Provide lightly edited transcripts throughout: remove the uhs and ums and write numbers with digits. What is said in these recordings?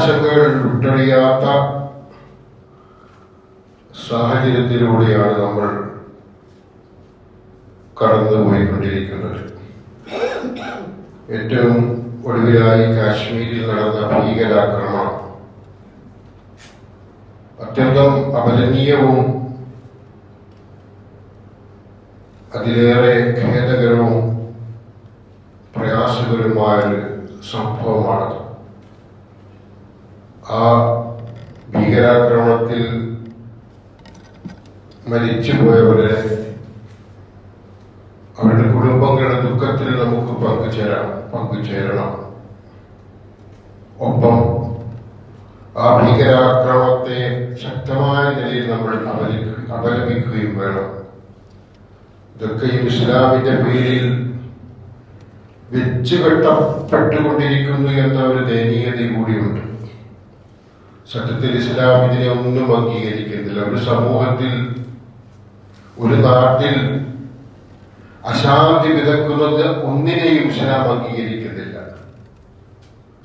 പ്രയാസങ്ങൾ വിട്ടറിയാത്ത സാഹചര്യത്തിലൂടെയാണ് നമ്മൾ കടന്നുപോയിക്കൊണ്ടിരിക്കുന്നത്. ഏറ്റവും ഒടുവിലായി കാശ്മീരിൽ നടന്ന ഭീകരാക്രമണം അത്യന്തം അപലനീയവും അതിലേറെ ഖേദകരവും പ്രയാസകരമായൊരു സംഭവമാണ്. ആ ഭീകരാക്രമണത്തിൽ മരിച്ചുപോയവരെ അവരുടെ കുടുംബങ്ങളുടെ ദുഃഖത്തിൽ നമുക്ക് പങ്കുചേരണം. ഒപ്പം ആ ഭീകരാക്രമണത്തെ ശക്തമായ നിലയിൽ നമ്മൾ അപലപിക്കുകയും വേണം. ഇതൊക്കെയും ഇസ്ലാമിന്റെ പേരിൽ വെച്ചുകെട്ടപ്പെട്ടുകൊണ്ടിരിക്കുന്നു എന്ന ഒരു ദയനീയത കൂടിയുണ്ട്. സത്യത്തിൽ ഇസ്ലാം ഇതിനെ ഒന്നും അംഗീകരിക്കുന്നില്ല. ഒരു സമൂഹത്തിൽ, ഒരു നാട്ടിൽ അശാന്തി വിതക്കുന്നത് ഒന്നിനെയും ഇസ്ലാം അംഗീകരിക്കുന്നില്ല.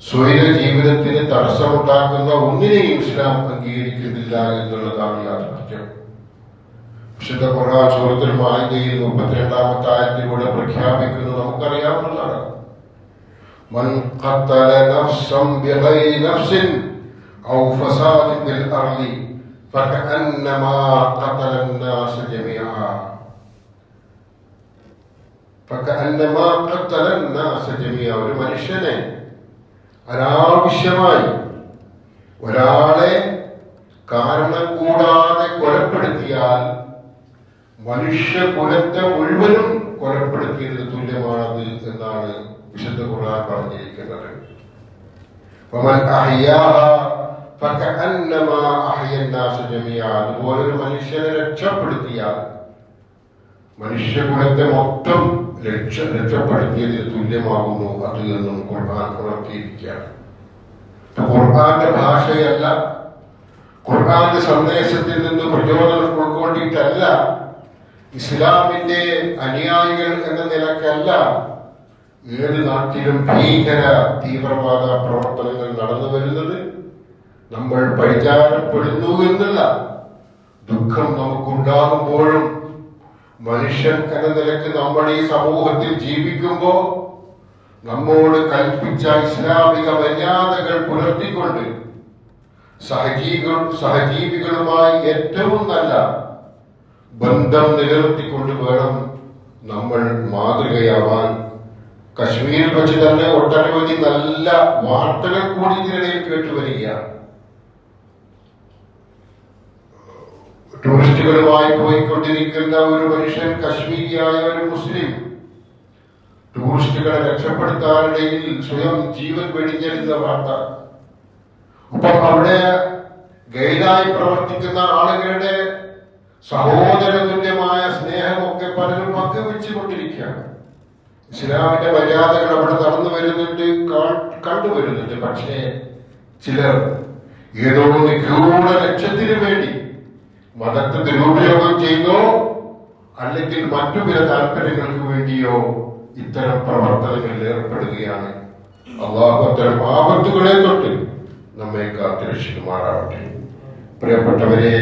സ്വൈര ജീവിതത്തിന് തടസ്സമുണ്ടാക്കുന്ന ഒന്നിനെയും ഇസ്ലാം അംഗീകരിക്കുന്നില്ല എന്നുള്ളതാണ് യാഥാർത്ഥ്യം. വിശുദ്ധ ഖുർആൻ സൂറത്തുൽ മാഇദയിൽ 32-ാമത്തെ ആയത്തിലൂടെ പ്രഖ്യാപിക്കുന്നത് നമുക്കറിയാവുന്നതാണ്. മൻ ഖതല നഫ്സൻ ബിഗൈരി നഫ്സിൻ ഔ ഫസാദിൻ ഫിൽ അർളി ഫകഅന്നമാ ഖതല الناس ജമീഅ ഫകഅന്നമാ ഖതല الناس ജമീഅ. ഒരു മനുഷ്യനെ അനാവശ്യമായി ഒരാളെ കാരണം കൂടാതെ കൊലപ്പെടുത്തിയാൽ മനുഷ്യകുലത്തെ മുഴുവനും കൊലപ്പെടുത്തിയത് തുല്യമാണത് എന്നാണ് വിശുദ്ധ ഖുർആൻ പറഞ്ഞിരിക്കുന്നത്. അതുപോലെ ഒരു മനുഷ്യനെ രക്ഷപ്പെടുത്തിയാൽ മനുഷ്യകുലത്തെ മൊത്തം രക്ഷപ്പെടുത്തിയതിന് തുല്യമാകുന്നു അത് എന്നും ഖുർആൻ ഉണർത്തിയിരിക്കുകയാണ്. ഖുർആന്റെ ഭാഷയല്ല, ഖുർആന്റെ സന്ദേശത്തിൽ നിന്ന് പ്രചോദനം ഉൾക്കൊണ്ടിട്ടല്ല, ഇസ്ലാമിന്റെ അനുയായികൾ എന്ന നിലക്കല്ല ഏത് നാട്ടിലും ഭീകര തീവ്രവാദ പ്രവർത്തനങ്ങൾ നടന്നു വരുന്നത്. നമ്മൾ പരിചാരപ്പെടുന്നു എന്നല്ല, ദുഃഖം നമുക്കുണ്ടാകുമ്പോഴും മനുഷ്യൻ എന്ന നിലക്ക് നമ്മൾ ഈ സമൂഹത്തിൽ ജീവിക്കുമ്പോൾ നമ്മോട് കൽപ്പിച്ച ഇസ്ലാമിക മര്യാദകൾ പുലർത്തിക്കൊണ്ട് സഹജീവികളുമായി ഏറ്റവും നല്ല ബന്ധം നിലനിർത്തിക്കൊണ്ട് വേണം നമ്മൾ മാതൃകയാവാൻ. കശ്മീരിൽ വെച്ച് തന്നെ ഒട്ടനവധി നല്ല വാർത്തകൾ കൂടി ഇതിനിടയിൽ കേട്ടുവരികയാണ്. ടൂറിസ്റ്റുകളുമായി പോയിക്കൊണ്ടിരിക്കുന്ന ഒരു മനുഷ്യൻ, കശ്മീരിയായ ഒരു മുസ്ലിം, ടൂറിസ്റ്റുകളെ രക്ഷപ്പെടുത്താനിടയിൽ സ്വയം ജീവൻ വെടിഞ്ഞെടുത്ത വാർത്ത. ഒപ്പം അവിടെ ഗൈഡായി പ്രവർത്തിക്കുന്ന ആളുകളുടെ സഹോദരതുല്യമായ സ്നേഹമൊക്കെ പലരും പങ്കുവെച്ചുകൊണ്ടിരിക്കുകയാണ്. ഇസ്ലാമിന്റെ മര്യാദകൾ അവിടെ നടന്നു വരുന്നുണ്ട്, കണ്ടുവരുന്നുണ്ട്. പക്ഷേ ചിലർ ഏതോ നിഗൂഢ ലക്ഷ്യത്തിന് വേണ്ടി മതത്തെ ദുരുപയോഗം ചെയ്തോ അല്ലെങ്കിൽ മറ്റു ചില താല്പര്യങ്ങൾക്ക് വേണ്ടിയോ ഇത്തരം പ്രവർത്തനങ്ങളിൽ ഏർപ്പെടുകയാണ്. അല്ലാഹു അത്തരം ആപത്തുകളെ തൊട്ട് നമ്മെ കാത്തുരക്ഷിക്കുമാറാവട്ടെ. പ്രിയപ്പെട്ടവരെ,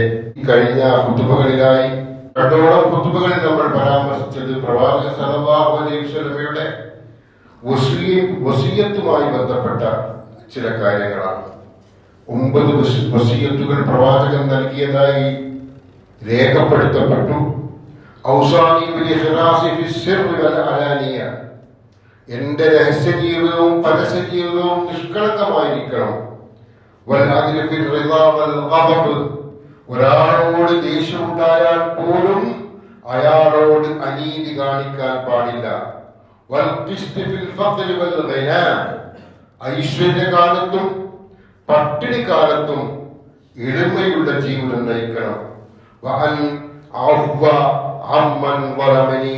കഴിഞ്ഞ ഖുതുബകളിലായി രണ്ടോളം ഖുതുബകളിൽ നമ്മൾ പരാമർശിച്ചത് പ്രവാചകൻ സല്ലല്ലാഹു അലൈഹി വസല്ലമയുടെ വസിയ്യത്തുമായി ബന്ധപ്പെട്ട ചില കാര്യങ്ങളാണ്. 9 വസിയ്യത്തുകൾ പ്രവാചകൻ നൽകിയതായി രേഖപ്പെടുത്തപ്പെട്ടു. ഔസാനി ബിൽ ഇഖ്ലാസി ഫി സിർരി വൽ അലാനിയ, എന്റെ രഹസ്യ ജീവിതവും പരസ്യ ജീവിതവും നിഷ്കളങ്കമായിരിക്കണം. വൽ അദ്ലു ഫിൽ റിളാ വൽ ഗദബ്, ഒരാളോട് ദേഷ്യമുണ്ടായാൽ പോലും അയാളോട് അനീതി കാണിക്കാൻ പാടില്ല. വൽ ഖിസ്ത് ഫിൽ ഫഖ്രി വൽ ഗിനാ, ഐശ്വര്യകാലത്തും പട്ടിണിക്കാലത്തും എളിമയുള്ള ജീവിതം നയിക്കണം. വഅൻ അഫ്വ അമ്മൻ വലമനി,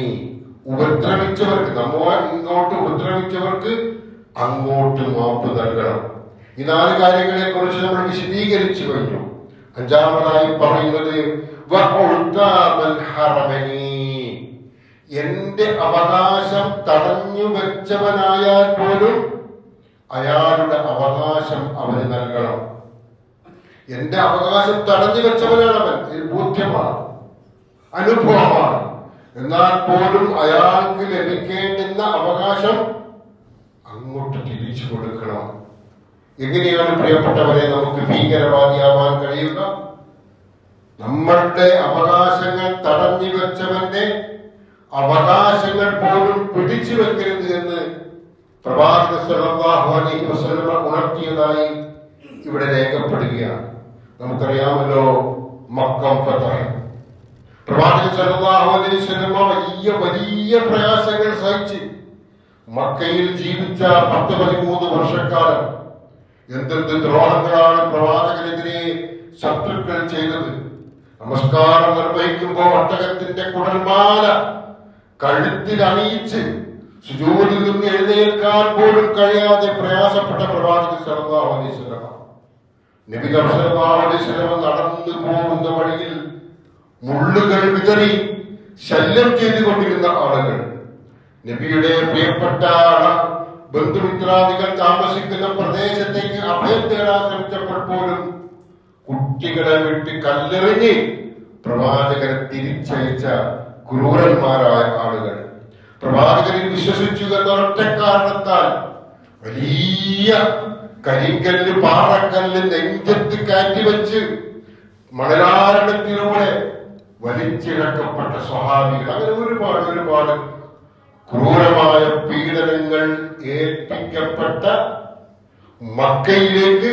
ഉപദ്രവിച്ചവർക്ക്, നമ്മെ ഇങ്ങോട്ട് ഉപദ്രവിച്ചവർക്ക് അങ്ങോട്ട് മാപ്പ് നൽകണം. ഈ 4 കാര്യങ്ങളെ കുറിച്ച് നമ്മൾ വിശദീകരിച്ചു കഴിഞ്ഞു. 5-ാമതായി പറയുന്നത് എന്റെ അവകാശം തടഞ്ഞു വെച്ചവനായാൽ പോലും അയാളുടെ അവകാശം അവന് നൽകണം. എന്റെ അവകാശം തടഞ്ഞു വെച്ചവനാണ് അവൻ, ഇത് ബോധ്യമാണ്, അനുഭവമാണ്. എന്നാൽ പോലും അയാൾക്ക് ലഭിക്കേണ്ടുന്ന അവകാശം അങ്ങോട്ട് തിരിച്ചു കൊടുക്കണം. എങ്ങനെയാണ് പ്രിയപ്പെട്ടവരെ നമുക്ക് ഭീകരവാദിയാവാൻ കഴിയുക? നമ്മളുടെ അവകാശങ്ങൾ തടഞ്ഞു വെച്ചവന്റെ അവകാശങ്ങൾ പോലും പിടിച്ചു വെക്കരുത് എന്ന് പ്രവാചകൻ സല്ലല്ലാഹു അലൈഹി വസല്ലം ഉണർത്തിയതായി ഇവിടെ രേഖപ്പെടുകയാണ്. നമുക്കറിയാമല്ലോ മക്കം ഫതഹ്. പ്രവാചകൻ സല്ലല്ലാഹു അലൈഹി വസല്ലം വലിയ വലിയ പ്രയാസങ്ങൾ സഹിച്ച് മക്കയിൽ ജീവിച്ച 10-13 വർഷക്കാലം എന്തെന്ത് ദ്രോഹങ്ങളാണ് പ്രവാചകനെതിരെ ശത്രുക്കൾ ചെയ്തത്. നമസ്കാരം നിർവഹിക്കുമ്പോൾ ഒട്ടകത്തിന്റെ കുടൽമാല കഴുത്തിൽ അണിയിച്ച് സുജൂദിൽ നിന്ന് എഴുന്നേൽക്കാൻ പോലും കഴിയാതെ പ്രയാസപ്പെട്ട പ്രവാചകൻ സല്ലല്ലാഹു അലൈഹി വസല്ലം, നബി സല്ലല്ലാഹു അലൈഹി വസല്ലം നടന്നു പോകുന്ന വഴിയിൽ മുള്ളുകൾ വിതറി ശല്യം ചെയ്തുകൊണ്ടിരുന്ന ആളുകൾ, നബിയുടെ പ്രിയപ്പെട്ട ബന്ധുമിത്രാദികൾ താമസിക്കുന്ന പ്രദേശത്തേക്ക് അഭയം തേടാൻ ശ്രമിച്ചപ്പോൾ പോലും കുട്ടികളെ വിട്ട് കല്ലെറിഞ്ഞ് പ്രവാചകരെ തിരിച്ചയച്ച ക്രൂരന്മാരായ ആളുകൾ, പ്രവാചകനിൽ വിശ്വസിച്ചു എന്ന ഒറ്റ കാരണത്താൽ വലിയ കരിങ്കല്ല് പാറക്കല്ല് നെഞ്ചത്ത് കയറ്റിവെച്ച് മണലാരണത്തിലൂടെ വലിച്ചിഴക്കപ്പെട്ട സ്വഹാബികൾ, അങ്ങനെ ഒരുപാട് ക്രൂരമായ പീഡനങ്ങൾ ഏൽപ്പിക്കപ്പെട്ട മക്കയിലേക്ക്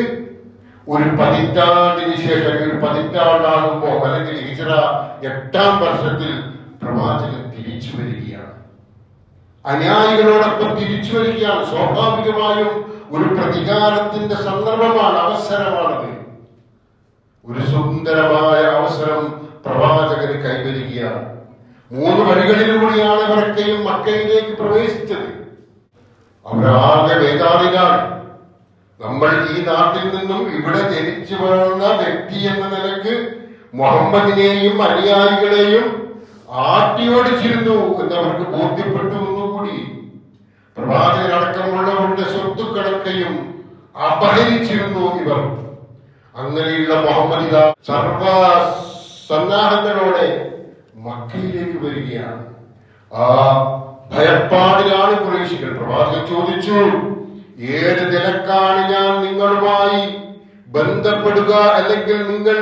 ഒരു 10 ശേഷം, ഒരു 10 അല്ലെങ്കിൽ ഹിജ്റ 8-ാം വർഷത്തിൽ പ്രവാചകൻ തിരിച്ചു വരികയാണ്. അനുയായികളോടൊപ്പം തിരിച്ചു വരികയാണ്. സ്വാഭാവികമായും ഒരു പ്രതികാരത്തിന്റെ സന്ദർഭമാണ്, അവസരമാണത്. ഒരു സുന്ദരമായ അവസരം പ്രവാചകന് കൈവരികയാണ്. 3 വഴികളിലൂടെയാണ് അവരൊക്കെയും മക്കയിലേക്ക് പ്രവേശിച്ചത്. അവരാകെ വേദാറിലാണ്. നമ്മൾ ഈ നാട്ടിൽ നിന്നും ഇവിടെ ജനിച്ചു വളർന്ന വ്യക്തി എന്ന നിലക്ക് മുഹമ്മദിനെയും അനുയായികളെയും ആട്ടിയോടിച്ചിരുന്നു എന്നവർക്ക് ബോധ്യപ്പെട്ടു. ഒന്നുകൂടി പ്രവാചകനടക്കമുള്ളവരുടെ സ്വത്തുക്കളൊക്കെയും അപഹരിച്ചിരുന്നു ഇവർ. അങ്ങനെയുള്ള മുഹമ്മദിത സർവ സന്നാഹങ്ങളോടെ മക്കയിലേക്ക് വരികയാണ്. ആ ഭയപ്പാടിലാണ് ഖുറൈശികൾ. പ്രവാചകൻ ചോദിച്ചു, ഏത് നിലക്കാണ് ഞാൻ നിങ്ങളുമായി ബന്ധപ്പെടുക, അല്ലെങ്കിൽ നിങ്ങൾ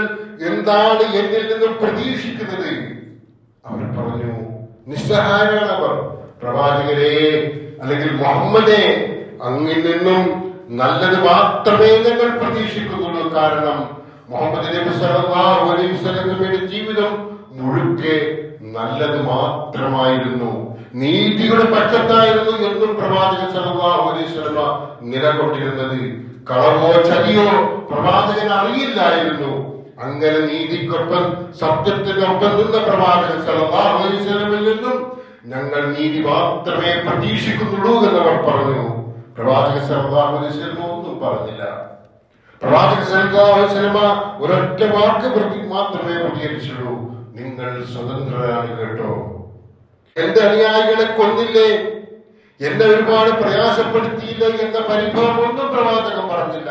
എന്താണ് എന്നിൽ നിന്നും പ്രതീക്ഷിക്കുന്നത്? അവർ പറഞ്ഞു, നിസ്സഹായരാണ് അവർ. പ്രവാചകരെ അല്ലെങ്കിൽ മുഹമ്മദെ, അങ്ങിൽ നിന്നും നല്ലത് മാത്രമേ ഞങ്ങൾ പ്രതീക്ഷിക്കുന്നുള്ളൂ. കാരണം മുഹമ്മദ് നബി സല്ലല്ലാഹു അലൈഹി വസല്ലമയുടെ ജീവിതം മുഴുക്കെ നല്ലത് മാത്രമായിരുന്നു, നീതിയുടെ പക്ഷത്തായിരുന്നു എന്നും പ്രവാചകൻ സല്ലല്ലാഹു അലൈഹി വസല്ലം നിലകൊണ്ടിരുന്നത്. കളവോ ചതിയോ പ്രവാചകൻ അറിയില്ലായിരുന്നു. അങ്ങനെ നീതിക്കൊപ്പം സത്യത്തിനൊപ്പം നിന്ന പ്രവാചകൻ സല്ലല്ലാഹു അലൈഹി വസല്ലമിൽ നിന്നും ഞങ്ങൾ നീതി മാത്രമേ പ്രതീക്ഷിക്കുന്നുള്ളൂ എന്നവർ പറഞ്ഞു. പ്രവാചകൻ സല്ലല്ലാഹു അലൈഹി വസല്ലം ഒന്നും പറഞ്ഞില്ല. പ്രവാചകൻ സല്ലല്ലാഹു അലൈഹി വസല്ലം ഒരൊറ്റ വാക്ക് മാത്രമേ പ്രതികരിച്ചുള്ളൂ, നിങ്ങൾ സ്വതന്ത്രരാണ് കേട്ടോ. എന്റെ അനുയായികളെ കൊന്നില്ലേ, എന്നെ ഒരുപാട് പ്രയാസപ്പെടുത്തിയില്ല എന്ന പരിഭവം ഒന്നും പ്രവാചകൻ പറഞ്ഞില്ല.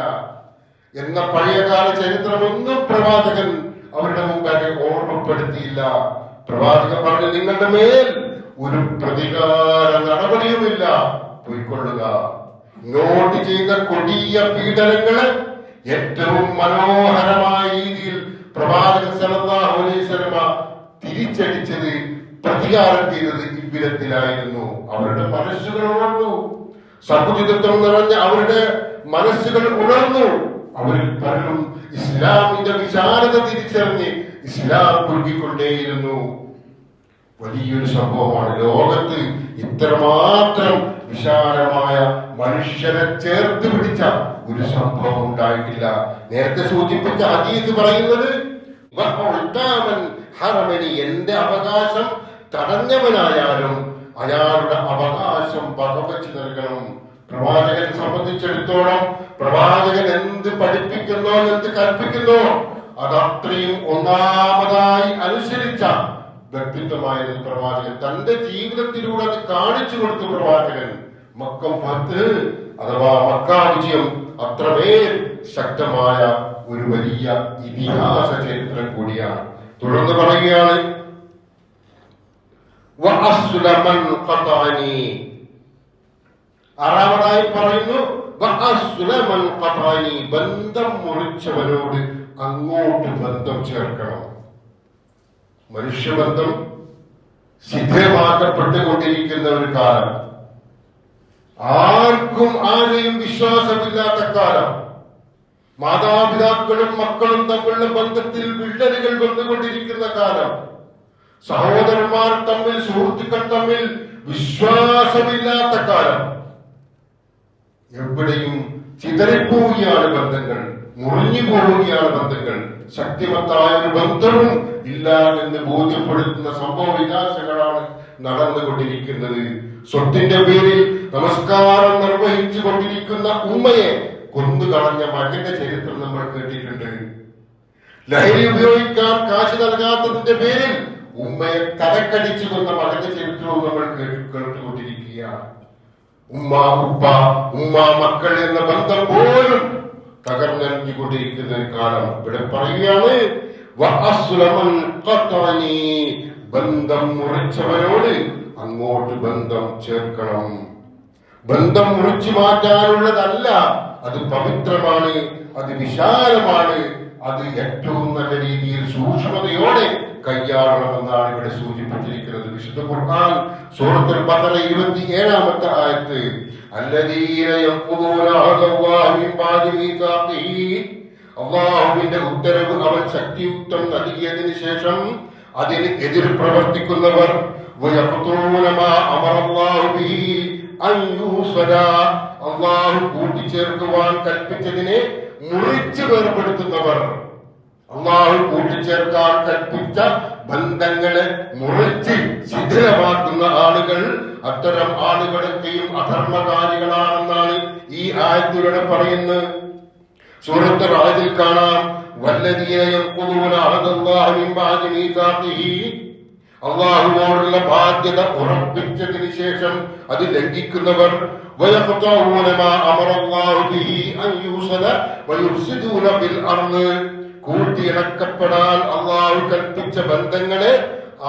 എന്ന പഴയകാല ചരിത്രമൊന്നും പ്രവാചകൻ അവരുടെ മുമ്പാകെ ഓർമ്മപ്പെടുത്തിയില്ല. പ്രവാചകൻ പറഞ്ഞു, നിങ്ങളുടെ മേൽ ഒരു പ്രതികാര നടപടിയുമില്ല, പോയിക്കൊള്ളുക. ഇങ്ങോട്ട് ചെയ്ത കൊടിയ പീഡനങ്ങള് ഏറ്റവും മനോഹരമായ രീതിയിൽ പ്രവാചകൻ സല്ലല്ലാഹു അലൈഹി വസല്ലം തിരിച്ചടിച്ചത്, പ്രതികാരം ചെയ്തത് ഇவ்விധത്തിലായിരുന്നു. അവരുടെ മനസ്സുകൾ ഉണർന്നു, സഹുചിതത്വം നിറഞ്ഞ അവരുടെ മനസ്സുകൾ ഉണർന്നു. അവരിൽ പലരും ഇസ്ലാമിന്റെ വിശാലത തിരിച്ചറിഞ്ഞ് ഇസ്ലാം പുൽകിക്കൊണ്ടേയിരുന്നു. വലിയൊരു സംഭവമാണ്. ലോകത്ത് ഇത്രമാത്രം വിശാലമായ മനുഷ്യരെ ചേർത്ത് പിടിച്ച ഒരു സംഭവം ഉണ്ടായിട്ടില്ല. നേരത്തെ സൂചിപ്പിച്ച ഹദീസ് പറയുന്നത്, എന്റെ അവകാശം തടഞ്ഞവനായാലും അയാളുടെ അവകാശം വകവെച്ച് നൽകണം. പ്രവാചകനെ സംബന്ധിച്ചിടത്തോളം പ്രവാചകൻ എന്ത് പഠിപ്പിക്കുന്നോ, എന്ത് കൽപ്പിക്കുന്നോ, അതത്രയും ഒന്നാമതായി അനുസരിച്ച വ്യക്തിത്വമായിരുന്നു പ്രവാചകൻ. തന്റെ ജീവിതത്തിലൂടെ അത് കാണിച്ചു കൊടുത്തു പ്രവാചകൻ. മക്കം 10 അഥവാ മക്ക വിജയം അത്രമേൽ ശക്തമായ ഒരു വലിയ ഇതിഹാസ ചരിത്രം കൂടിയാണ്. തുടർന്ന് പറയുകയാണ്, ആറാമതായി പറയുന്നു, ബന്ധം മുറിച്ചവനോട് അങ്ങോട്ട് ബന്ധം ചേർക്കണം. മനുഷ്യബന്ധം ശിഥിലമാക്കപ്പെട്ടുകൊണ്ടിരിക്കുന്ന ഒരു കാലം, ആർക്കും ആരെയും വിശ്വാസമില്ലാത്ത കാലം, മാതാപിതാക്കളും മക്കളും തമ്മിലുള്ള ബന്ധത്തിൽ വിള്ളലുകൾ വന്നുകൊണ്ടിരിക്കുന്ന കാലം, സഹോദരന്മാർ തമ്മിൽ, സുഹൃത്തുക്കൾ തമ്മിൽ വിശ്വാസമില്ലാത്ത കാലം, എവിടെയും ചിതറിപ്പോവുകയാണ് ബന്ധങ്ങൾ, മുറിഞ്ഞു പോവുകയാണ് ബന്ധങ്ങൾ, ശക്തിമത്തായ ഒരു ബന്ധവും ഇല്ല എന്ന് ബോധ്യപ്പെടുത്തുന്ന സംഭവ വികാസങ്ങളാണ് നടന്നുകൊണ്ടിരിക്കുന്നത്. സ്വത്തിന്റെ പേരിൽ നമസ്കാരം നിർവഹിച്ചു കൊണ്ടിരിക്കുന്ന ഉമ്മയെ കൊന്നുകളഞ്ഞ മകന്റെ ചരിത്രം നമ്മൾ കേട്ടിട്ടുണ്ട്. ലഹരി ഉപയോഗിക്കാൻ കാശ് നൽകാത്തതിന്റെ പേരിൽ ഉമ്മയെ തലക്കടിച്ചു കൊന്ന മകന്റെ ചരിത്രവും നമ്മൾ കേട്ടുകൊണ്ടിരിക്കുകയാണ്. ഉമ്മ ഉപ്പ, ഉമ്മ മക്കൾ എന്ന ബന്ധം പോലും തകർന്നടിഞ്ഞുകൊണ്ടിരിക്കുന്ന ഒരു കാലം. ഇവിടെ പറയുകയാണ്, ബന്ധം മുറിച്ചവരോട് അങ്ങോട്ട് ബന്ധം ചേർക്കണം. ബന്ധം മുറിച്ചു മാറ്റാനുള്ളതല്ല, അത് പവിത്രമാണ്, അത് വിശാലമാണ്, അത് ഏറ്റവും നല്ല രീതിയിൽ സൂക്ഷ്മതയോടെ കൈയാളണമെന്നാണ് ഇവിടെ സൂചിപ്പിച്ചിരിക്കുന്നത്. വിശുദ്ധ ഖുർആൻ സൂറത്തുൽ ബഖറ 27-ാമത്തെ ആയത്ത്, അല്ലദീന യഖൂലൂന അല്ലാഹു മിൻ ബഅദി മീസാഖിഹി, അല്ലാഹുവിന്റെ ഉത്തരവ് അവൻ ശക്തിയുക്തം നൽകിയതിനു ശേഷം അതിന് എതിർ പ്രവർത്തിക്കുന്നവർ, വയഖ്തൂന മാ അമറല്ലാഹു ബിഹി അൻ യൂസല, അല്ലാഹു കൂട്ടിച്ചേർക്കുവാൻ കൽപ്പിച്ചതിനെ മുറിച്ചു വേർപെടുത്തുന്നവർ, അല്ലാഹു കൂട്ടിച്ചേർക്കാൻ കൽപ്പിച്ച ബന്ധങ്ങളെ മുറിച്ച് ശിഥിലമാക്കുന്ന ആളുകൾ, അത്തരം ആളുകളൊക്കെയും അധർമ്മകാരികളാണെന്നാണ് ഈ ആയത്തിലൂടെ പറയുന്നത്. സൂറത്ത് റാദിൽ കാണാം, വല്ലദീന യൻഖുദൂന അഹദല്ലാഹി മിൻ ബഅദി മീസാഖിഹി, അല്ലാഹുവോടുള്ള ബാധ്യത ഉറപ്പിച്ചതിന് ശേഷം അത് ലംഘിക്കുന്നവർ, വയഖ്തഊന മാ അമറല്ലാഹു ബിഹി അൻ യൂസല വയുഫ്സിദൂന ഫിൽ അർദ്, കൂട്ടിയിണക്കപ്പെടാൻ അള്ളാഹു കൽപ്പിച്ച ബന്ധങ്ങളെ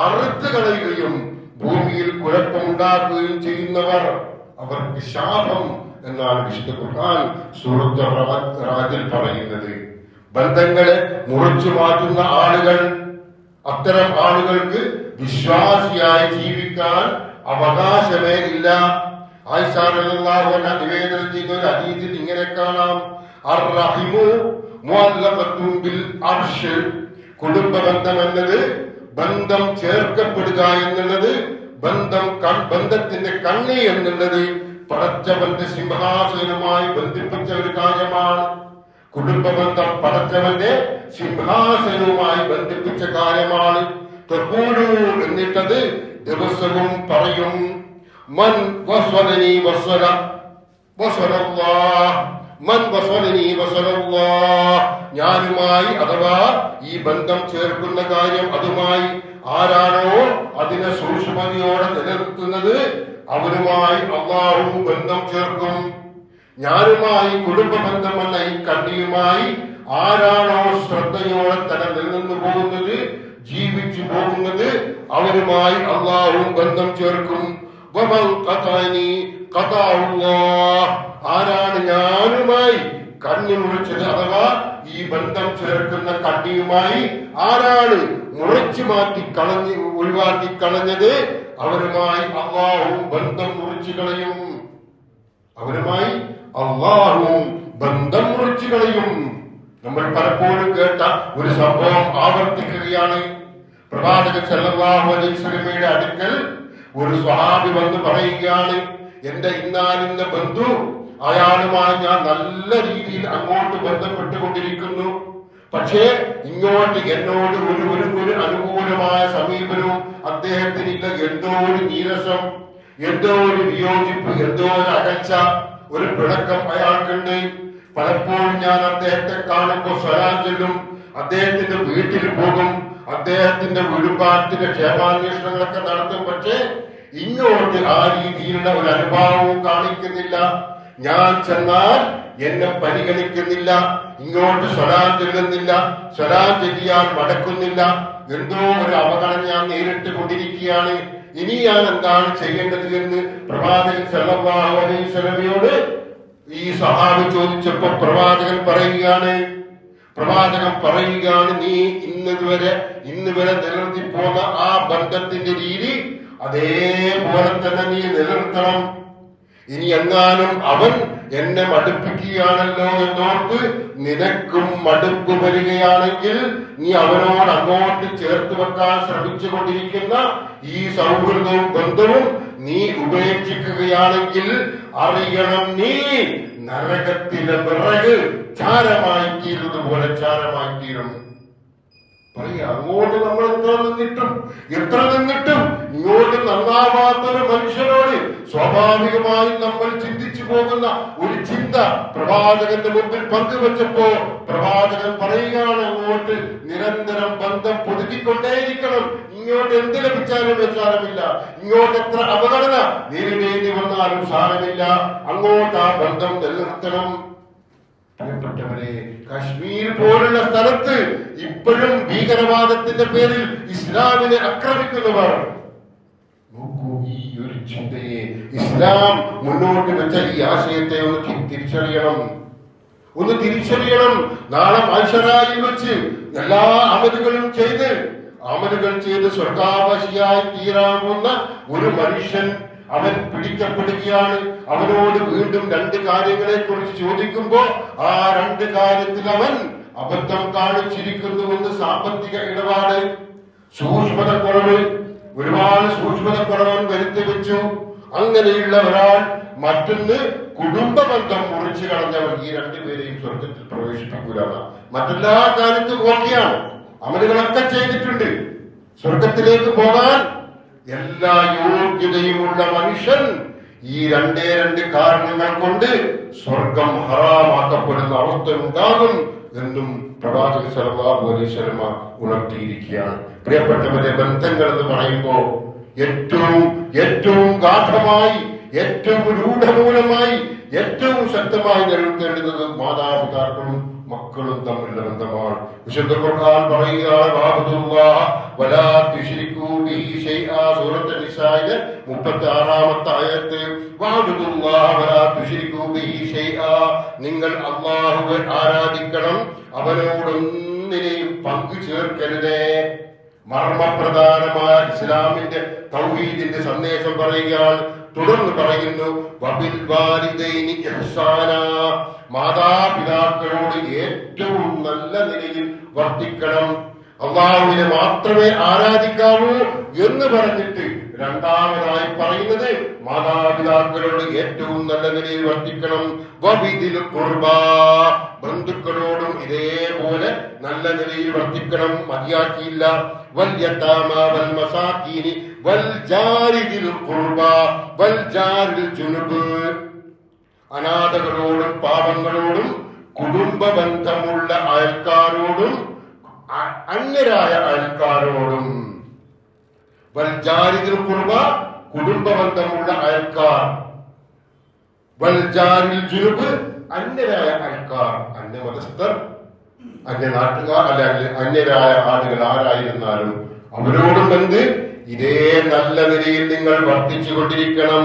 അറുത്ത് കളയുകയും ഭൂമിയിൽ കുഴപ്പമുണ്ടാക്കുകയും ചെയ്യുന്നവർ, അവർക്ക് ശാപം എന്നാണ് വിശുദ്ധ ഖുർആൻ സൂറത്ത് റാദിൽ പറയുന്നത്. ബന്ധങ്ങളെ മുറിച്ചു മാറ്റുന്ന ആളുകൾ, അത്തരം ആളുകൾക്ക് വിശ്വാസിയായി ജീവിക്കാൻ അവകാശമേ ഇല്ല. ആയിഷ റളിയല്ലാഹു അൻഹ നിവേദനം ചെയ്ത ഒരു ഹദീസിൽ ഇങ്ങനെ കാണാം, അർറഹിമു മുഅല്ലഖത്തുൻ ബിൽ അർശ്, കുടുംബ ബന്ധം എന്നത്, ബന്ധം ചേർക്കപ്പെടുക എന്നുള്ളത്, ബന്ധത്തിന്റെ കണ്ണി എന്നുള്ളത് പടച്ചവന്റെ സിംഹാസനവുമായി ബന്ധിപ്പിച്ച ഒരു കാര്യമാണ്. കുടുംബ ബന്ധം പടച്ചവന്റെ സിംഹാസനവുമായി ബന്ധിപ്പിച്ച കാര്യമാണ്. തഖൂലു, എന്നിട്ടത് ദിവസവും പറയും, മൻ വസലനി വസല വസലല്ലാഹ്, മൻ വസലനി വസലല്ലാഹ്, ഞാനുമായി അഥവാ ഈ ബന്ധം ചേർക്കുന്ന കാര്യം അതുമായി ആരാണോ അതിനെ സൂക്ഷ്മതയോടെ നിലനിർത്തുന്നത് അവരുമായി അല്ലാഹു ബന്ധം ചേർക്കും. ഞാനുമായി കുടുംബ ബന്ധം എന്ന ഈ കണ്ണിയുമായി ആരാണോ ശ്രദ്ധയോടെ തന്നെ നിലനിന്നു പോകുന്നത്, ജീവിച്ചു പോകുന്നത്, അവരുമായി അല്ലാഹു ബന്ധം ചേർക്കും. വമൻ ഖതഅനി ഖതഅല്ലാഹ്, ആരാണ് ഞാനുമായി കണ്ണി മുറിച്ചത് അഥവാ ഈ ബന്ധം ചേർക്കുന്ന കണ്ണിയുമായി ആരാണ് മുറിച്ചു മാറ്റി കളഞ്ഞ് ഒഴിവാക്കി കളഞ്ഞത്, അവരുമായി അല്ലാഹു ബന്ധം മുറിച്ചു കളയും. അവരുമായി അല്ലാഹു ബന്ധം മുറിച്ചു കളയും. നമ്മൾ പലപ്പോഴും കേട്ട ഒരു സംഭവം ആവർത്തിക്കുകയാണ്. പ്രവാചകൻ സല്ലല്ലാഹു അലൈഹി വസല്ലമയുടെ അടുക്കൽ ഒരു സ്വഹാബി വന്ന് പറയുകയാണ്, എന്റെ ഇന്നാലിന്ന ബന്ധു, അയാളുമായി ഞാൻ നല്ല രീതിയിൽ അങ്ങോട്ട് ബന്ധപ്പെട്ടുകൊണ്ടിരിക്കുന്നു, പക്ഷേ ഇങ്ങോട്ട് എന്നോട് ഒരു അനുകൂലമായ സമീപനവും അദ്ദേഹത്തിനില്ല. എന്തോ ഒരു നീരസം, എന്തോ ഒരു വിയോജിപ്പ്, എന്തോ ഒരു അകൽച്ച, ഒരു പിണക്കം അയാൾക്കുണ്ട്. പലപ്പോഴും ഞാൻ അദ്ദേഹത്തെ കാണുമ്പോൾ സ്വലാം ചൊല്ലും, അദ്ദേഹത്തിന്റെ വീട്ടിൽ പോകും, അദ്ദേഹത്തിന്റെ വീടുപാട്ടിന്റെ ക്ഷേമാന്വേഷണങ്ങളൊക്കെ നടത്തും, പക്ഷേ ഇങ്ങോട്ട് ആ രീതിയിലുള്ള ഒരു അനുഭാവവും കാണിക്കുന്നില്ല. ഞാൻ ചെന്നാൽ എന്നെ പരിഗണിക്കുന്നില്ല, ഇങ്ങോട്ട് സ്വലാം ചെല്ലുന്നില്ല, സ്വലാം ചെല്ലിയാൽ മടക്കുന്നില്ല, എന്തോ ഒരു അവഗണന ഞാൻ നേരിട്ട് കൊണ്ടിരിക്കുകയാണ്, ഇനി ഞാൻ എന്താണ് ചെയ്യേണ്ടത് എന്ന് പ്രവാചകൻ സല്ലല്ലാഹു അലൈഹി വസല്ലമയോട് ഈ സഹാബി ചോദിച്ചപ്പോ പ്രവാചകൻ പറയുകയാണ്, നീ ഇന്ന് വരെ നിലനിർത്തി പോന്ന ആ ബന്ധത്തിന്റെ രീതി അതേപോലെ തന്നെ നീ നിലനിർത്തണം. ഇനി എങ്ങാനും അവൻ എന്നെ മടുപ്പിക്കുകയാണല്ലോ എന്നോർത്ത് നിനക്കും മടുപ്പ് വരികയാണെങ്കിൽ നീ അവനോട് അങ്ങോട്ട് ചേർത്ത് വെക്കാൻ ശ്രമിച്ചുകൊണ്ടിരിക്കുന്ന ഈ സൗഹൃദവും ബന്ധവും നീ ഉപേക്ഷിക്കുകയാണെങ്കിൽ അറിയണം, നീ നരകത്തിലെ വിറക് ചാരമായി തീരുന്നതുപോലെ ചാരമായി തീരും. പറയാ, അങ്ങോട്ട് നമ്മൾ എത്ര നിന്നിട്ടും ഇങ്ങോട്ട് നന്നാവാത്തൊരു മനുഷ്യനോട് സ്വാഭാവികമായും നമ്മൾ ചിന്തിച്ചു പോകുന്ന ഒരു ചിന്ത പ്രവാചകന്റെ മുമ്പിൽ പങ്കുവെച്ചപ്പോ പ്രവാചകൻ പറയുകയാണ്, അങ്ങോട്ട് നിരന്തരം ബന്ധം പുതുക്കിക്കൊണ്ടേയിരിക്കണം. ഇങ്ങോട്ട് എന്ത് ലഭിച്ചാലും സാരമില്ല, ഇങ്ങോട്ട് എത്ര അവഗണന നേരിടേണ്ടി വന്നാലും സാരമില്ല, അങ്ങോട്ട് ആ ബന്ധം നിലനിർത്തണം. പ്രിയപ്പെട്ടവരെ, കാശ്മീർ പോലുള്ള സ്ഥലത്ത് ഇപ്പോഴും ഭീകരവാദത്തിന്റെ പേരിൽ ഇസ്ലാമിനെ ആക്രമിക്കുന്നവർ നോക്കൂ, ഈ ഒരു ചിന്തയെ, ഇസ്ലാം മുന്നോട്ട് വെച്ച ഈ ആശയത്തെ ഒന്ന് തിരിച്ചറിയണം. നാളെ മൈശറായിൽ വെച്ച് എല്ലാ അമലുകൾ ചെയ്ത് സ്വർഗാവശിയായി തീരാവുന്ന ഒരു മനുഷ്യൻ അവൻ പിടിക്കപ്പെടുകയാണ്. അവനോട് വീണ്ടും രണ്ട് കാര്യങ്ങളെ കുറിച്ച് ചോദിക്കുമ്പോ ആ രണ്ട് കാര്യത്തിൽ അവൻ അബദ്ധം കാണിച്ചിരിക്കുന്നുവെന്ന് സാമ്പത്തിക ഇടപാട്, ഒരുപാട് സൂക്ഷ്മതക്കുറവൻ വരുത്തി വെച്ചു. അങ്ങനെയുള്ള ഒരാൾ, മറ്റൊന്ന് കുടുംബ ബന്ധം മുറിച്ചു കളഞ്ഞവൻ. ഈ രണ്ടുപേരെയും സ്വർഗത്തിൽ പ്രവേശിപ്പിക്കൂല. മറ്റെല്ലാ കാര്യത്തിലും ഓക്കെയാണ്, അമലുകളൊക്കെ ചെയ്തിട്ടുണ്ട്, സ്വർഗത്തിലേക്ക് പോകാൻ എല്ലാ യോഗ്യതയുമുള്ള മനുഷ്യൻ ഈ രണ്ട് കാരണങ്ങൾ കൊണ്ട് സ്വർഗം ഹറാമാക്കപ്പെടുന്ന അവസ്ഥ ഉണ്ടാകും എന്നും പ്രവാചകൻ സല്ലല്ലാഹു അലൈഹി വസല്ലം ഉണർത്തിയിരിക്കുകയാണ്. പ്രിയപ്പെട്ടവരെ, ബന്ധങ്ങൾ എന്ന് പറയുമ്പോൾ ഏറ്റവും ഗാഢമായി, ഏറ്റവും രൂഢമൂലമായി, ഏറ്റവും ശക്തമായി നിലനിർത്തേണ്ടുന്നത് മാതാപിതാക്കളും മക്കളും തമ്മിലുള്ള ബന്ധമാണ്. വിശുദ്ധ ഖുർആൻ പറയുകയാണ്, സൂറത്തുൽ നിസായിലെ 36-ാമത്തെ ആയത്ത്, നിങ്ങൾ അല്ലാഹുവെ ആരാധിക്കണം, അവനോടൊന്നിനെയും പങ്കു ചേർക്കരുതേ. മർമ്മപ്രധാനമായ ഇസ്ലാമിന്റെ തൗഹീദിന്റെ സന്ദേശം പറയുകയാണ്. തുടർന്ന് പറയുന്നു, വബിൽ വാലിദൈനി ഇഹ്സാനാ, മാതാപിതാക്കളോട് ഏറ്റവും നല്ല നിലയിൽ വർത്തിക്കണം. അല്ലാഹുവിനെ മാത്രമേ ആരാധിക്കാവൂ എന്ന് പറഞ്ഞിട്ട് രണ്ടാമതായി പറയുന്നത് മാതാപിതാക്കളോട് ഏറ്റവും നല്ല നിലയിൽ വർത്തിക്കണം. വബിദിൽ ഖുർബാ, ബന്ധുക്കളോടും ഇതേപോലെ നല്ല നിലയിൽ വർത്തിക്കണം. മതിയാക്കിയില്ല. വൽ യതാമ വൽ മസാകീനി വൽ ജാരിദിൽ ഖുർബാ വൽ ജാരിൽ ജുനുബ്, അനാഥകളോടും പാവങ്ങളോടും കുടുംബ ബന്ധമുള്ള അയൽക്കാരോടും അന്യരായ അയൽക്കാരോടും. വൽ ജാരിദിൽ ഖുർബ, കുടുംബ ബന്ധമുള്ള അയൽക്കാർ. വൽ ജാരിൽ ജുനുബ്, അന്യരായ അയൽക്കാർ, അന്യമതസ്ഥർ, അന്യനാട്ടുകാർ, അല്ലെങ്കിൽ അന്യരായ ആളുകൾ ആരായിരുന്നാലും അവരോടും എന്ത് ഇതേ നല്ല നിലയിൽ നിങ്ങൾ വർദ്ധിച്ചു കൊണ്ടിരിക്കണം.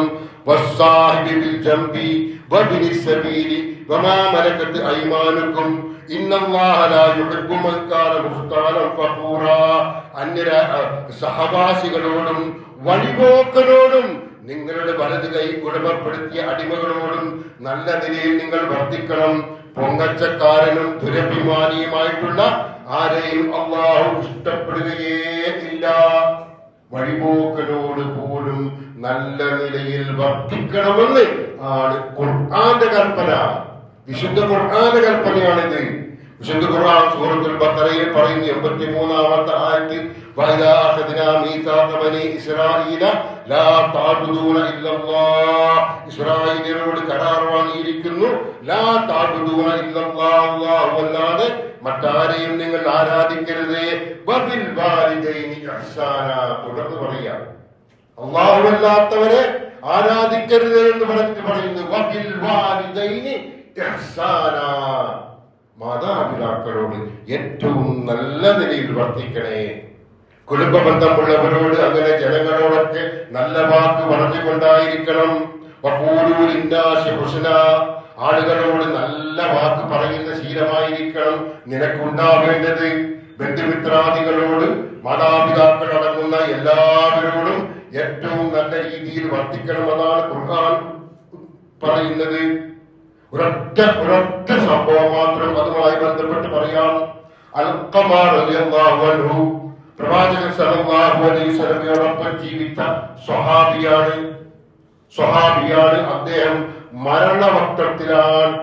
സഹവാസികളോടും വഴിപോക്കനോടും നിങ്ങളുടെ വലത് കൈ ഉടമപ്പെടുത്തിയ അടിമകളോടും നല്ല നിലയിൽ നിങ്ങൾ വർദ്ധിക്കണം. പൊങ്ങച്ചക്കാരനും ദുരഭിമാനിയുമായിട്ടുള്ള ആരെയും അല്ലാഹു ഇഷ്ടപ്പെടുകയേ ഇല്ല. വഴിപോക്കനോട് പോലും നല്ല നിലയിൽ വർദ്ധിക്കണമെന്ന് ആണ് ഖുർആന്റെ കൽപ്പന. വിശുദ്ധ ഖുർആന്റെ കൽപ്പനയാണിത്. വിശുദ്ധ ഖുർആൻ സൂറത്തുൽ ബഖറയിൽ പറയുന്നു 83-ാമത്തെ ആയത്ത്, വഇദാ അഖദ്നാ മീസാഖ ബനീ ഇസ്രായീല ലാ തഅബുദൂന ഇല്ലല്ലാഹ്, ഇസ്രായേലിനോട് കരാർ വാങ്ങിയിരിക്കുന്നു, ലാ തഅബുദൂന ഇല്ലല്ലാഹ്, അല്ലാഹു അല്ലാതെ മറ്റാരെയും നിങ്ങൾ ആരാധിക്കരുത്. വബിൽ വാലിദൈനി ഇഹ്സാന, തുടർന്ന് പറയാം, അല്ലാഹു അല്ലാത്തവരെ ആരാധിക്കരുത് എന്ന് പറയുന്നു. വബിൽ വാലിദൈനി ഇഹ്സാനാ, മാതാപിതാക്കളോട് ഏറ്റവും നല്ല നിലയിൽ വർത്തിക്കണേ. കുടുംബ ബന്ധമുള്ളവരോട് അങ്ങനെ ജനങ്ങളോടൊക്കെ നല്ല വാക്ക് പറഞ്ഞുകൊണ്ടായിരിക്കണം. വഖൂലൂ ലിന്നാസി ഹുസ്നാ, ആളുകളോട് നല്ല വാക്ക് പറയുന്ന ശീലമായിരിക്കണം നിനക്കുണ്ടാവേണ്ടത്. ബന്ധുമിത്രാദികളോട്, മാതാപിതാക്കൾ അടങ്ങുന്ന എല്ലാവരോടും ഏറ്റവും നല്ല രീതിയിൽ വർത്തിക്കണമെന്നാണ് ഖുർആൻ പറയുന്നത്. ഒരൊറ്റ സംഭവം മാത്രം അതുമായി ബന്ധപ്പെട്ട് പറയാം. അൽഖമ റളിയല്ലാഹു അൻഹു പ്രവാചകൻ സല്ലല്ലാഹു അലൈഹി വസല്ലമയോടൊപ്പം ജീവിച്ച സ്വഹാബിയാണ്. അദ്ദേഹം മരണവക്തത്തിലാണ്,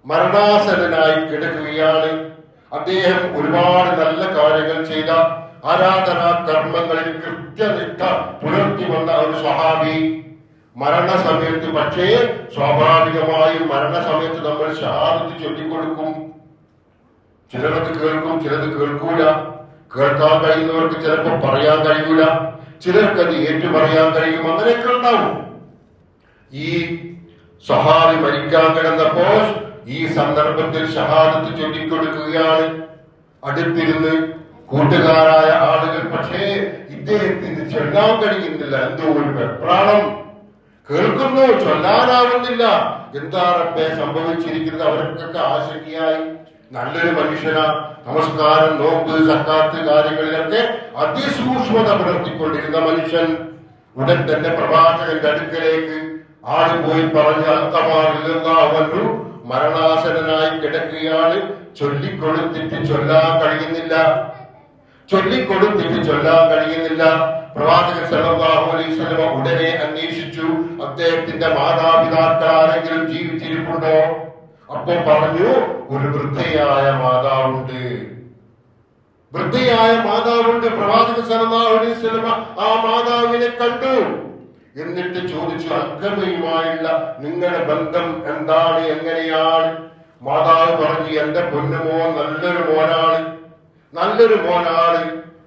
മരണാസന്നനായി കിടക്കുകയാണ്. അദ്ദേഹം ഒരുപാട് നല്ല കാര്യങ്ങൾ ചെയ്ത, ആരാധനാ കർമ്മങ്ങളിൽ കൃത്യനിഷ്ഠ പുലർത്തി വന്ന ഒരു സ്വഹാബി മരണസമയത്ത്, പക്ഷേ സ്വാഭാവികമായും മരണസമയത്ത് നമ്മൾ ഷഹാദത്ത് ചൊല്ലിക്കൊടുക്കും. ചിലരത് കേൾക്കും, ചിലത് കേൾക്കൂല. കേൾക്കാൻ കഴിയുന്നവർക്ക് ചിലപ്പോൾ പറയാൻ കഴിയൂല, ചിലർക്ക് അത് ഏറ്റു പറയാൻ കഴിയും. അങ്ങനെയൊക്കെ ഉണ്ടാവും. ഈ സ്വഹാബി മരിക്കാൻ കിടന്നപ്പോൾ ഈ സന്ദർഭത്തിൽ ഷഹാദത്ത് ചൊല്ലിക്കൊടുക്കുകയാണ് അടുത്തിരുന്ന് കൂട്ടുകാരായ ആളുകൾ. പക്ഷേ ഇദ്ദേഹത്തിന് ചൊല്ലാൻ കഴിയുന്നില്ല. എന്തോ ഒരു വെപ്രാളം. കേൾക്കുന്നു, ചൊല്ലാനാവുന്നില്ല. എന്താ റബ്ബേ സംഭവിച്ചിരിക്കുന്നത്? അവർക്കൊക്കെ ആശങ്കയായി. നല്ലൊരു മനുഷ്യന, നമസ്കാരം, നോമ്പ്, സക്കാത്ത് കാര്യങ്ങളിലൊക്കെ അതിസൂക്ഷ്മത പുലർത്തിക്കൊണ്ടിരുന്ന മനുഷ്യൻ ഉടൻ തന്നെ പ്രവാചകന്റെ അടുക്കലേക്ക് ആള് പോയി പറഞ്ഞ് അൽഖമാറില്ലെന്നു മരണാസനായി കിടക്കുകയാണ്. ചൊല്ലിക്കൊടുത്തിട്ട് ചൊല്ലാൻ കഴിയുന്നില്ല. പ്രവാചകൻ സല്ലല്ലാഹു അലൈഹി വസല്ലം ഉടനെ അന്വേഷിച്ചു, അദ്ദേഹത്തിന്റെ മാതാപിതാക്കൾ ആരെങ്കിലും ജീവിച്ചിരിപ്പുണ്ടോ? അപ്പൊ പറഞ്ഞു, ഒരു വൃദ്ധയായ മാതാവുണ്ട്. പ്രവാചകൻ സല്ലല്ലാഹു അലൈഹി വസല്ലം ആ മാതാവിനെ കണ്ടു. എന്നിട്ട് ചോദിച്ചു, അൽഖമയുമായുള്ള നിങ്ങളുടെ ബന്ധം എന്താണ്, എങ്ങനെയാണ്? മാതാവ് പറഞ്ഞു, എന്റെ പൊന്നുമോൻ നല്ലൊരു മോനാണ്.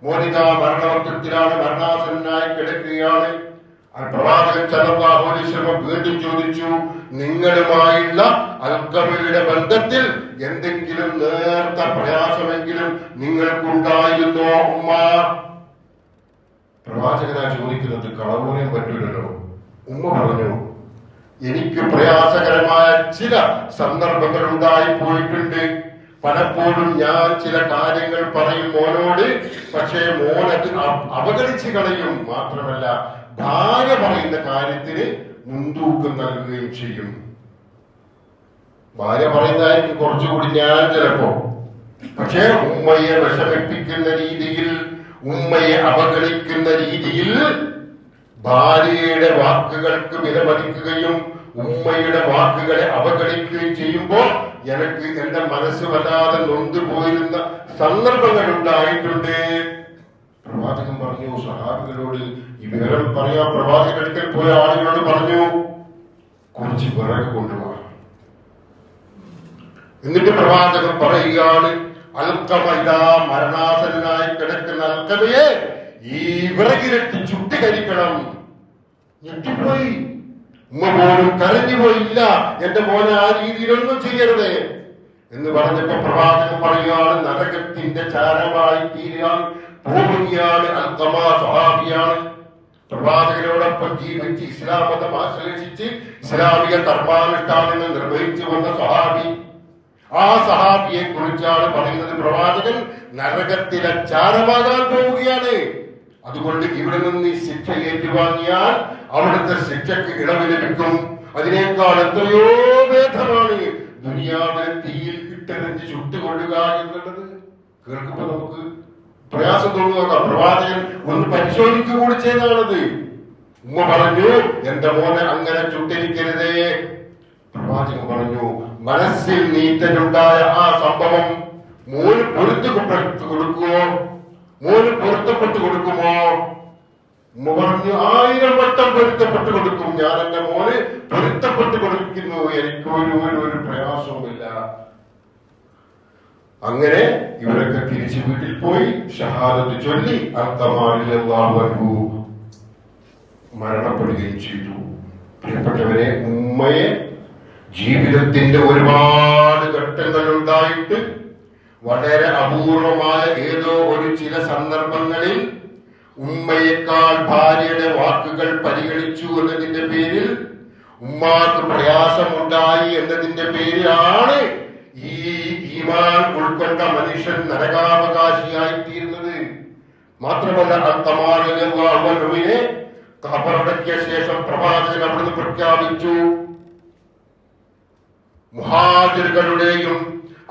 മോനിതാ മരണവക്തത്തിലാണ്, മരണാസന്നായി കിടക്കുകയാണ്. പ്രവാചകൻ സല്ലല്ലാഹു അലൈഹി വസല്ലം വീണ്ടും ചോദിച്ചു, നിങ്ങളുമായുള്ള അൽഖമയുടെ ബന്ധത്തിൽ എന്തെങ്കിലും നേർത്ത പ്രയാസമെങ്കിലും നിങ്ങൾക്കുണ്ടായിരുന്നോ ഉമ്മ? പ്രവാചകനാ ചോദിക്കുന്നത്, കളവൂരാൻ പറ്റൂലല്ലോ. ഉമ്മ പറഞ്ഞു, എനിക്ക് പ്രയാസകരമായ ചില സന്ദർഭങ്ങൾ ഉണ്ടായി പോയിട്ടുണ്ട്. പലപ്പോഴും ഞാൻ ചില കാര്യങ്ങൾ പറയും മോനോട്, പക്ഷേ മോനത് അവഗണിച്ച് കളയും. മാത്രമല്ല ഭാര്യ പറയുന്ന കാര്യത്തിന് മുൻതൂക്കം നൽകുകയും ചെയ്യും. ഭാര്യ പറയുന്നതായിരിക്കും കുറച്ചുകൂടി ഞാൻ ചിലപ്പോ. പക്ഷേ ഉമ്മയെ വിഷമിപ്പിക്കുന്ന രീതിയിൽ, ഉമ്മയെ അവഗണിക്കുന്ന രീതിയിൽ ഭാര്യയുടെ വാക്കുകൾക്ക് വിലമതിക്കുകയും ഉമ്മയുടെ വാക്കുകളെ അവഗണിക്കുകയും ചെയ്യുമ്പോൾ എനിക്ക് എന്റെ മനസ്സ് വല്ലാതെ നൊന്തുപോയിരുന്ന സന്ദർഭങ്ങൾ ഉണ്ടായിട്ടുണ്ട്. പ്രവാചകൻ പറഞ്ഞു സഹാബികളോട് ഈ വിവരം പറയാൻ. പ്രവാചകൻ അടുക്കൽ പോയ ആളുകളോട് പറഞ്ഞു, കുറച്ച് വിറക് കൊണ്ടുപോകാം. എന്നിട്ട് പ്രവാചകൻ പറയുകയാണ്, അൽഖമ ഇതാ മരണാസനായി കിടക്കുന്ന അൽഖമയെ ഈ വിറകിലിട്ട് ചുട്ടുകരിക്കണം. ഞെട്ടിപ്പോയി. ഉമ്മ പോലും കരഞ്ഞുപോയില്ല, എന്റെ മോനെ ആ രീതിയിലൊന്നും ചെയ്യരുത് എന്ന് പറഞ്ഞപ്പോ പ്രവാചകൻ പറയുകയാണ്, നരകത്തിന്റെ ചാരമായി തീരാൻ പോവുകയാണ് അൽഖമ. സ്വഹാബിയാണ്. പ്രവാചകനോടൊപ്പം ജീവിച്ച് ഇസ്ലാം മതം ആശ്ലേഷിച്ച് ഇസ്ലാമിക കർമാനുഷ്ഠാനങ്ങൾ നിർവഹിച്ചു വന്ന സ്വഹാബി. ആ സഹാബിയെ കുറിച്ചാണ് പറയുന്നത്. പ്രവാചകൻ നരകത്തിലെ ചാരമാകാൻ പോവുകയാണ്. അതുകൊണ്ട് ഇവിടെ നിന്ന് ശിക്ഷ ഏറ്റുവാങ്ങിയാൽ അവിടുത്തെ ശിക്ഷയ്ക്ക് ഇളവ് ലഭിക്കും. അതിനേക്കാൾ എത്രയോ ഭേദമാണ് ദുനിയാവിലെ തീയിൽ ഇട്ടെറിഞ്ഞ് ചുട്ടുകൊള്ളുക എന്നുള്ളത്. കേൾക്കുമ്പോ നമുക്ക് പ്രയാസം തോന്നുക. പ്രവാചകൻ ഒന്ന് പരിശോധിക്കുക കൂടി ചെയ്താണത്. ഉമ്മ പറഞ്ഞു, എന്റെ മോനെ അങ്ങനെ ചുട്ടരിക്കരുതേ. പ്രവാചകൻ പറഞ്ഞു, മനസ്സിൽ നീറ്റലുണ്ടായ ആ സംഭവം മോന് പൊരുത്തപ്പെട്ടു കൊടുക്കുമോ? ഉമ്മ പറഞ്ഞു, 1000 വട്ടം പൊരുത്തപ്പെട്ടു കൊടുക്കും. ഞാൻ എന്റെ മോന് പൊരുത്തപ്പെട്ടു കൊടുക്കുന്നു, എനിക്ക് ഒരു പ്രയാസവുമില്ല. അങ്ങനെ ഇവരൊക്കെ തിരിച്ചു വീട്ടിൽ പോയി ഷഹാദത്ത് ചൊല്ലി അൽഖമ റളിയല്ലാഹു അൻഹു മരണപ്പെടുകയും ചെയ്തു. പ്രിയപ്പെട്ടവരെ, ഉമ്മയെ ജീവിതത്തിന്റെ ഒരുപാട് ഘട്ടങ്ങൾ ഉണ്ടായിട്ട് വളരെ അപൂർവമായ ഏതോ ഒരു ചില സന്ദർഭങ്ങളിൽ ഉമ്മയേക്കാൾ ഭാര്യയുടെ വാക്കുകൾ പരിഗണിച്ചു എന്നതിന്റെ പേരിൽ, ഉമ്മാക്ക് പ്രയാസമുണ്ടായി എന്നതിന്റെ പേരിലാണ് ഈ ഈമാൻ ഉൾക്കൊണ്ട മനുഷ്യൻ നരകാവകാശിയായി തീരുന്നത്. മാത്രമല്ല, അത്തമാറിനെ ഖബറടക്കിയ ശേഷം പ്രവാചകൻ അവിടുന്ന് പ്രഖ്യാപിച്ചു, മുഹാജിറുകളുടെയും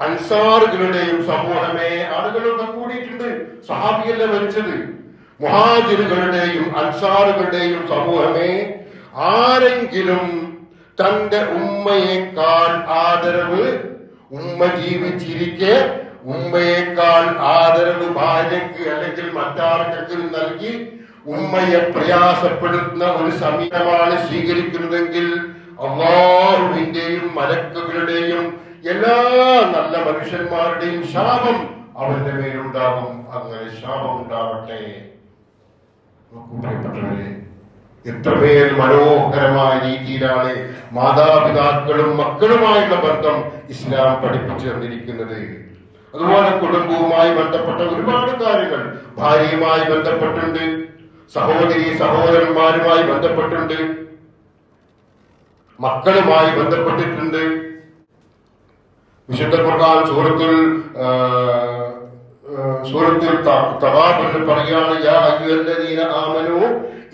അൻസാറുകളുടെയും സമൂഹമേ, ആളുകളൊക്കെ കൂടിയിട്ടുണ്ട്, സഹാബിയല്ല മരിച്ചത്, മുഹാജിറുകളുടെയും അൻസാറുകളുടെയും സമൂഹമേ, ആരെങ്കിലും തന്റെ ഉമ്മയേക്കാൾ ആദരവ്, ഉമ്മ ജീവിച്ചിരിക്കെ ഉമ്മയേക്കാൾ ആദരവ് ഭാര്യയ്ക്ക് അല്ലെങ്കിൽ മറ്റാർക്കെങ്കിലും നൽകി ഉമ്മയെ പ്രയാസപ്പെടുത്തുന്ന ഒരു സമീപനമാണ് സ്വീകരിക്കുന്നതെങ്കിൽ അല്ലാഹുവിന്റെയും മലക്കുകളുടെയും എല്ലാ നല്ല മനുഷ്യന്മാരുടെയും ശാപം അവന്റെ മേലുണ്ടാകും. അങ്ങനെ ശാപം ഉണ്ടാവട്ടെ. പ്രിയപ്പെട്ടവരെ, എത്രമേൽ മനോഹരമായ രീതിയിലാണ് മാതാപിതാക്കളും മക്കളുമായുള്ള ബന്ധം ഇസ്ലാം പഠിപ്പിച്ചു തന്നിരിക്കുന്നത്. അതുപോലെ കുടുംബവുമായി ബന്ധപ്പെട്ട ഒരുപാട് കാര്യങ്ങൾ ഭാര്യയുമായി ബന്ധപ്പെട്ടുണ്ട്, സഹോദരി സഹോദരന്മാരുമായി ബന്ധപ്പെട്ടുണ്ട്, മക്കളുമായി ബന്ധപ്പെട്ടിട്ടുണ്ട്. വിശുദ്ധ ഖുർആൻ സൂറത്തുൽ തഗാബുൻ പറയാണ്, യാ അയ്യുഹല്ലദീന ആമനൂ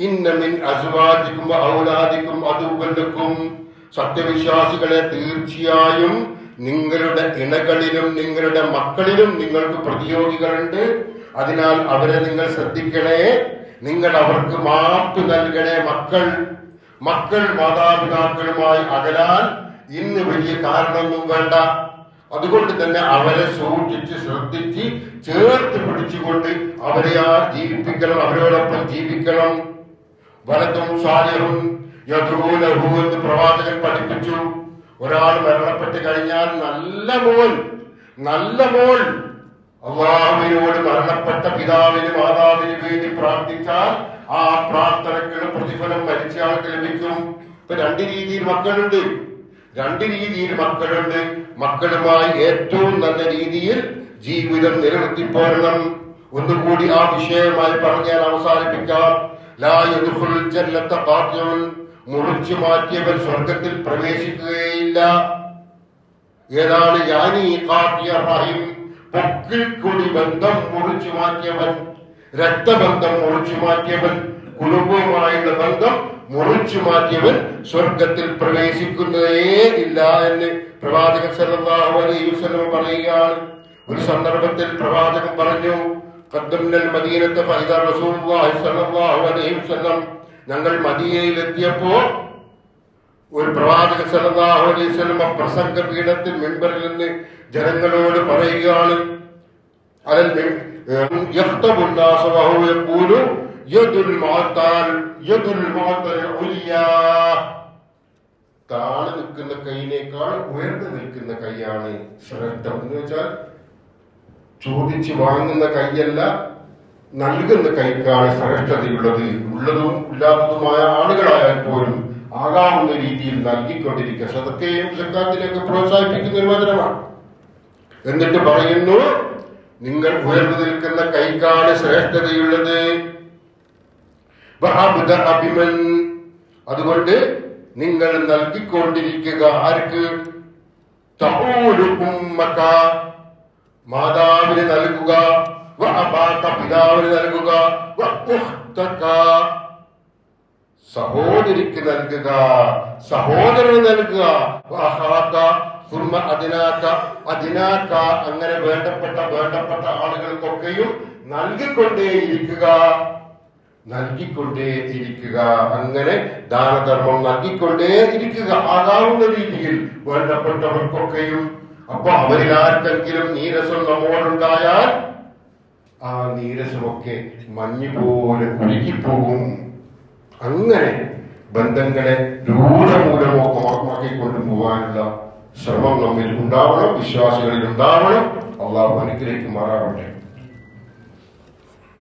ഇന്ന മിൻ അസ്വാജികും വഔലാദികും അദുവ്വൻ ലക്കും, സത്യവിശ്വാസികളെ, തീർച്ചയായും നിങ്ങളുടെ ഇണകളിലും നിങ്ങളുടെ മക്കളിലും നിങ്ങൾക്ക് പ്രതിയോഗികളുണ്ട്. അതിനാൽ അവരെ നിങ്ങൾ ശ്രദ്ധിക്കണേ, നിങ്ങൾ അവർക്ക് മാപ്പ് നൽകണേ. മക്കൾ മാതാപിതാക്കളുമായി അകലാൻ ഇന്ന് വലിയ കാരണമൊന്നും വേണ്ട. അതുകൊണ്ട് തന്നെ അവരെ സൂക്ഷിച്ച് ശ്രദ്ധിച്ച് ചേർത്ത് പിടിച്ചുകൊണ്ട് അവരെ ജീവിപ്പിക്കണം, അവരോടൊപ്പം ജീവിക്കണം. വലതും സാലിഹുൻ യദ്ഊനഹു എന്ന് പ്രവാചകൻ പഠിപ്പിച്ചു. ഒരാൾ മരണപ്പെട്ട് കഴിഞ്ഞാൽ നല്ല മോൾ അല്ലാഹുവിനോട് മരണപ്പെട്ട പിതാവിന് മാതാവിന് വേണ്ടി പ്രാർത്ഥിച്ചാൽ ആ പ്രാർത്ഥനയ്ക്കുള്ള പ്രതിഫലം മരിച്ചയാൾക്ക് ലഭിക്കും. ഇപ്പൊ രണ്ട് രീതിയിൽ മക്കളുണ്ട്. മക്കളുമായി ഏറ്റവും നല്ല രീതിയിൽ ജീവിതം നിലനിർത്തിപ്പോരണം. ഒന്നുകൂടി ആ വിഷയമായി പറഞ്ഞാൽ അവസാനിപ്പിക്കാം. ലാ യദ്ഖുൽ ജന്നത ഖാതിഉൻ, മുറിച്ചു മാറ്റിയവൻ സ്വർഗത്തിൽ പ്രവേശിക്കുകയില്ല. ഏതാണ് യാനി ഖാതിയ റഹിം, പൊക്കിൽ കൂടി ബന്ധം മുറിച്ചു മാറ്റിയവൻ, രക്തബന്ധം മുറിച്ചു മാറ്റിയവൻ, കുടുംബവുമായുള്ള ബന്ധം മുറിച്ചു മാറ്റിയവൻ സ്വർഗത്തിൽ പ്രവേശിക്കുന്നതേ ഇല്ല എന്ന് പ്രവാചകൻ സല്ലല്ലാഹു അലൈഹി വസല്ലം പറയുകയാണ്. ഒരു സന്ദർഭത്തിൽ പ്രവാചകൻ പറഞ്ഞു, ഖദ്ദംനൽ മദീനത ഫഇദാ റസൂലുള്ളാഹി സ്വല്ലല്ലാഹു അലൈഹി വസല്ലം, ഞങ്ങൾ മദീനയിലെത്തിയപ്പോൾ ഒരു പ്രവാചകൻ സല്ലല്ലാഹു അലൈഹി വസല്ലം പ്രസംഗ പീഠത്തിൽ മിമ്പറിൽ നിന്ന് ജനങ്ങളോട് പറയുകയാണ്, അലൽ യഖ്തബുൻ നാസ വഹു യഖൂലു യദുൽ മുഅത്തൽ ഉലിയാ, താഴെ നിൽക്കുന്ന കൈയിനേക്കാൾ ഉയർന്നു നിൽക്കുന്ന കൈയാണ് ശ്രേഷ്ഠം. എന്ന് വെച്ചാൽ ചോദിച്ച് വാങ്ങുന്ന കൈയല്ല, നൽകുന്ന കൈക്കാണ് ശ്രേഷ്ഠതയുള്ളത്. ഉള്ളതും ഇല്ലാത്തതുമായ ആളുകളായാൽ പോലും ആകാവുന്ന രീതിയിൽ നൽകിക്കൊണ്ടിരിക്കുക സദക്കയും സക്കാത്തിലേക്ക് പ്രോത്സാഹിപ്പിക്കുന്ന ഒരു വചനമാണ്. എന്നിട്ട് പറയുന്നു, നിങ്ങൾ ഉയർന്നു നിൽക്കുന്ന കൈക്കാണ് ശ്രേഷ്ഠതയുള്ളത്. അതുകൊണ്ട് നിങ്ങൾ നൽകിക്കൊണ്ടിരിക്കുക. ആർക്ക്? മാതാവിന് നൽകുക, പിതാവിന് നൽകുക, സഹോദരിക്ക് നൽകുക, സഹോദരന് നൽകുക, അങ്ങനെ വേണ്ടപ്പെട്ട ആളുകൾക്കൊക്കെയും നൽകിക്കൊണ്ടേയിരിക്കുക. അങ്ങനെ ദാനധർമ്മം നൽകിക്കൊണ്ടേയിരിക്കുക ആകാവുന്ന രീതിയിൽ വേണ്ടപ്പെട്ടവർക്കൊക്കെയും. അപ്പൊ അവരിൽ ആർക്കെങ്കിലും നീരസം നമ്മോടുണ്ടായാൽ ആ നീരസമൊക്കെ മഞ്ഞ് പോലെ ഉരുകിപ്പോകും. അങ്ങനെ ബന്ധങ്ങളെ രൂഢമൂലമാക്കി കൊണ്ടുപോകാനുള്ള ശ്രമം നമ്മിൽ ഉണ്ടാവണം, വിശ്വാസികളിൽ ഉണ്ടാവണം. അള്ളാഹു അനുഗ്രഹിക്കുമാറാവട്ടെ.